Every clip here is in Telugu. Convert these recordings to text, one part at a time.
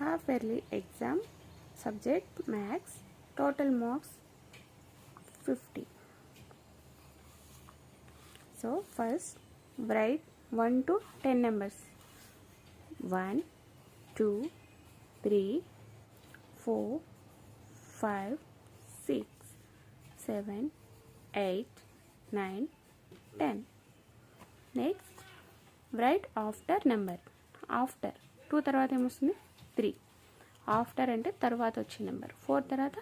half yearly exam, subject maths, total marks 50. So first write 1 to 10 numbers. 1, 2, 3, 4, 5, 6, 7, 8, 9, 10. Next write after number. After 2 తర్వాత ఏమొస్తుంది 3. ఆఫ్టర్ అంటే తర్వాత వచ్చే నెంబర్. 4 తర్వాత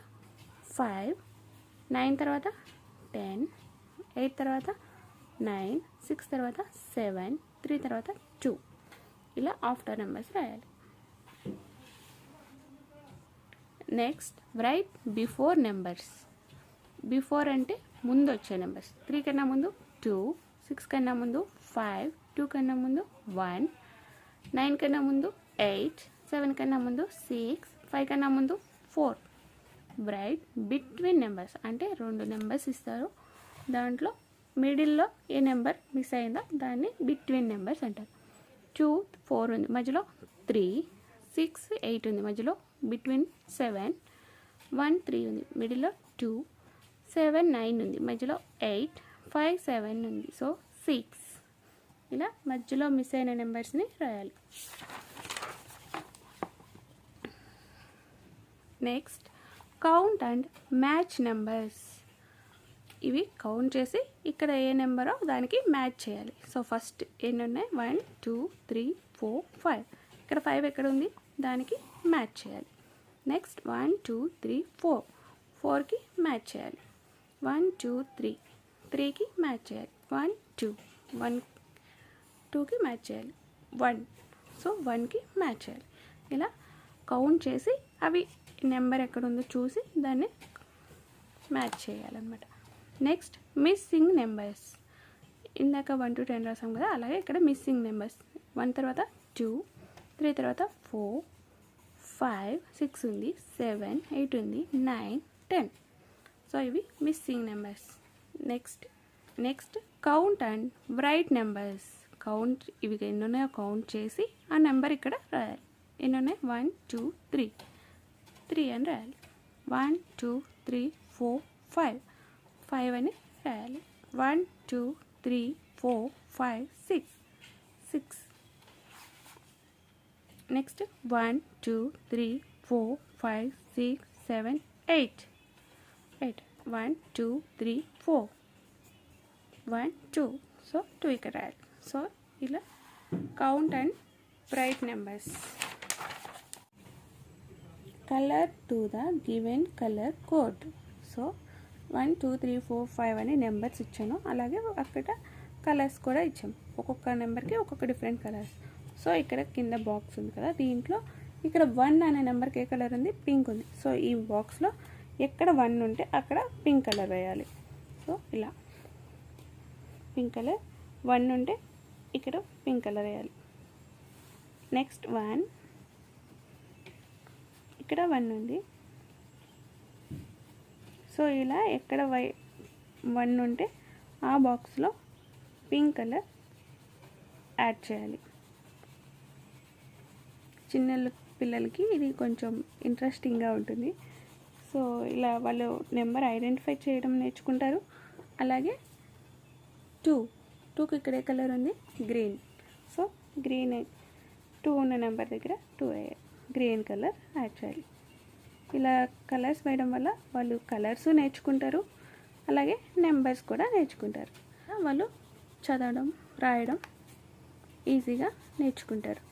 5, 9 తర్వాత 10, 8 తర్వాత 9, 6 తర్వాత 7, 3 తర్వాత 2. ఇలా ఆఫ్టర్ నెంబర్స్ రాయాలి. Next right before numbers. Before అంటే ముందు వచ్చే నెంబర్స్. 3 కన్నా ముందు 2, 6 కన్నా ముందు 5, 2 కన్నా ముందు 1, 9 కన్నా ముందు 8, 7 కన్నా ముందు 6, 5 కన్నా ముందు 4. రైట్ బిట్వీన్ నెంబర్స్ అంటే 2 నెంబర్స్ ఇస్తారు, దాంట్లో మిడిల్లో ఏ నెంబర్ మిస్ అయిందో దాన్ని బిట్వీన్ నెంబర్స్ అంటారు. 2, 4 ఉంది, మధ్యలో 3, 6, 8 ఉంది, మధ్యలో బిట్వీన్ 7, 1, 3 ఉంది, మిడిల్లో 2, 7, 9 ఉంది, మధ్యలో 8, 5, 7 ఉంది, సో 6. ఇలా మధ్యలో మిస్ అయిన నెంబర్స్ని రాయాలి. Next count and match numbers. ఇవి కౌంట్ చేసి ఇక్కడ ఏ నెంబరో దానికి మ్యాచ్ చేయాలి. సో ఫస్ట్ ఎన్ని ఉన్నాయి 1, 2, 3, 4, 5. ఇక్కడ 5 ఎక్కడ ఉంది దానికి మ్యాచ్ చేయాలి. నెక్స్ట్ 1, 2, 3, 4. 4కి మ్యాచ్ చేయాలి. 1, 2, 3. 3కి మ్యాచ్ చేయాలి. 1, 2. 1, 2కి మ్యాచ్ చేయాలి. 1, సో 1కి మ్యాచ్ చేయాలి. ఇలా కౌంట్ చేసి అవి నెంబర్ ఎక్కడుందో చూసి దాన్ని మ్యాచ్ చేయాలన్నమాట. Next missing numbers. ఇందాక 1 to 10 రాసాం కదా, అలాగే ఇక్కడ మిస్సింగ్ నెంబర్స్. 1 తర్వాత 2, 3 తర్వాత 4, 5, 6 ఉంది, 7, 8 ఉంది, 9, 10. సో ఇవి missing numbers. Next count and right numbers. Count ఇవి ఎన్ని ఉన్నాయో కౌంట్ చేసి ఆ నెంబర్ ఇక్కడ రాయాలి. ఎన్ని ఉన్నాయి 1, 2, 3. 3 అని రాయాలి. 1, 2, 3, 4, 5. 5 అని రాయాలి. 1, 2, 3, 4, 5, 6. 6. నెక్స్ట్ 1, 2, 3, 4, 5, 6, 7, 8. 8. 1, 2, 3, 4. 1, 2. సో 2 ఇక్కడ రాయాలి. సో ఇలా count and right numbers. Colour to the given colour code. So 1, 2, 3, 4, 5 అని నెంబర్స్ ఇచ్చాను, అలాగే అక్కడ కలర్స్ కూడా ఇచ్చాము. ఒక్కొక్క నెంబర్కి ఒక్కొక్క డిఫరెంట్ కలర్స్. సో ఇక్కడ కింద బాక్స్ ఉంది కదా, దీంట్లో ఇక్కడ 1 అనే నెంబర్కి ఏ కలర్ ఉంది, పింక్ ఉంది. సో ఈ బాక్స్లో ఎక్కడ 1 ఉంటే అక్కడ పింక్ కలర్ వేయాలి. సో ఇలా పింక్ కలర్. 1 ఉంటే ఇక్కడ పింక్ కలర్ వేయాలి. నెక్స్ట్ 1, ఇక్కడ 1 ఉంది. సో ఇలా ఎక్కడ 1 ఉంటే ఆ బాక్స్లో పింక్ కలర్ యాడ్ చేయాలి. చిన్న పిల్లలకి ఇది కొంచెం ఇంట్రెస్టింగ్గా ఉంటుంది. సో ఇలా వాళ్ళు నెంబర్ ఐడెంటిఫై చేయడం నేర్చుకుంటారు. అలాగే 2కి ఇక్కడ ఏ కలర్ ఉంది, గ్రీన్. సో గ్రీన్ 2 ఉన్న నెంబర్ దగ్గర 2 గ్రీన్ కలర్ యాడ్ చేయాలి. ఇలా కలర్స్ వేయడం వల్ల వాళ్ళు కలర్స్ నేర్చుకుంటారు, అలాగే నెంబర్స్ కూడా నేర్చుకుంటారు. వాళ్ళు చదవడం రాయడం ఈజీగా నేర్చుకుంటారు.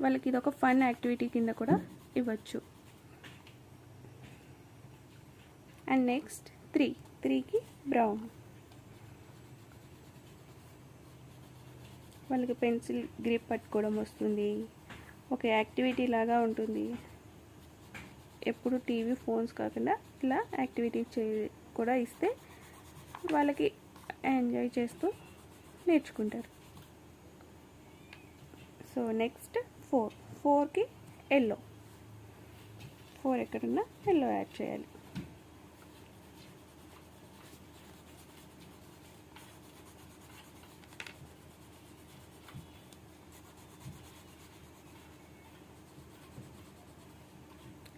వాళ్ళకి ఇది ఒక ఫన్ యాక్టివిటీ కింద కూడా ఇవ్వచ్చు. అండ్ నెక్స్ట్ 3కి బ్రౌన్. వాళ్ళకి పెన్సిల్ గ్రిప్ పట్టుకోవడం వస్తుంది, ఒక యాక్టివిటీ లాగా ఉంటుంది. ఎప్పుడు టీవీ ఫోన్స్ కాకుండా ఇలా యాక్టివిటీ కూడా ఇస్తే వాళ్ళకి ఎంజాయ్ చేస్తూ నేర్చుకుంటారు. సో నెక్స్ట్ 4కి ఎల్లో. 4 ఎక్కడున్నా ఎల్లో యాడ్ చేయాలి.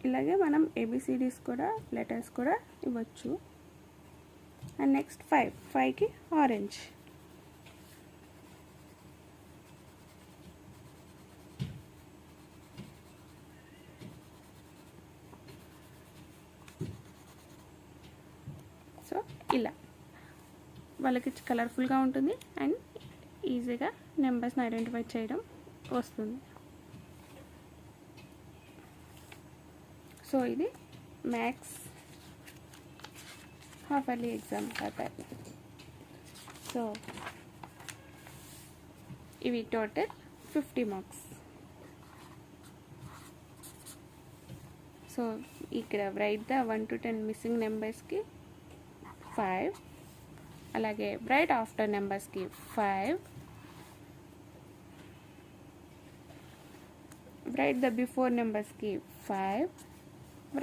ఇలాగే మనం ఏబిసిడీస్ కూడా లెటర్స్ కూడా ఇవ్వచ్చు. అండ్ నెక్స్ట్ 5కి ఆరెంజ్. సో ఇలా వాళ్ళకి కలర్ఫుల్గా ఉంటుంది అండ్ ఈజీగా నెంబర్స్ని ఐడెంటిఫై చేయడం వస్తుంది. సో ఇది maths half yearly exam paper. So ఇవి టోటల్ 50 మార్క్స్. సో ఇక్కడ రైట్ ద 1 to 10 మిస్సింగ్ నెంబర్స్కి 5, అలాగే రైట్ ఆఫ్టర్ నెంబర్స్కి 5, రైట్ ద బిఫోర్ నెంబర్స్కి 5,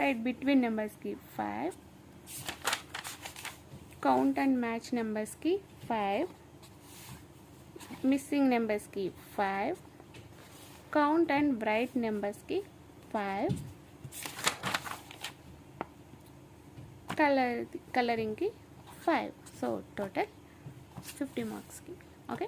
రైట్ బిట్వీన్ నెంబర్స్కి 5, కౌంట్ అండ్ మ్యాచ్ నెంబర్స్కి 5, మిస్సింగ్ నెంబర్స్కి 5, కౌంట్ అండ్ రైట్ నెంబర్స్కి 5, కలరింగ్కి 5. సో టోటల్ 50 మార్క్స్కి. ఓకే.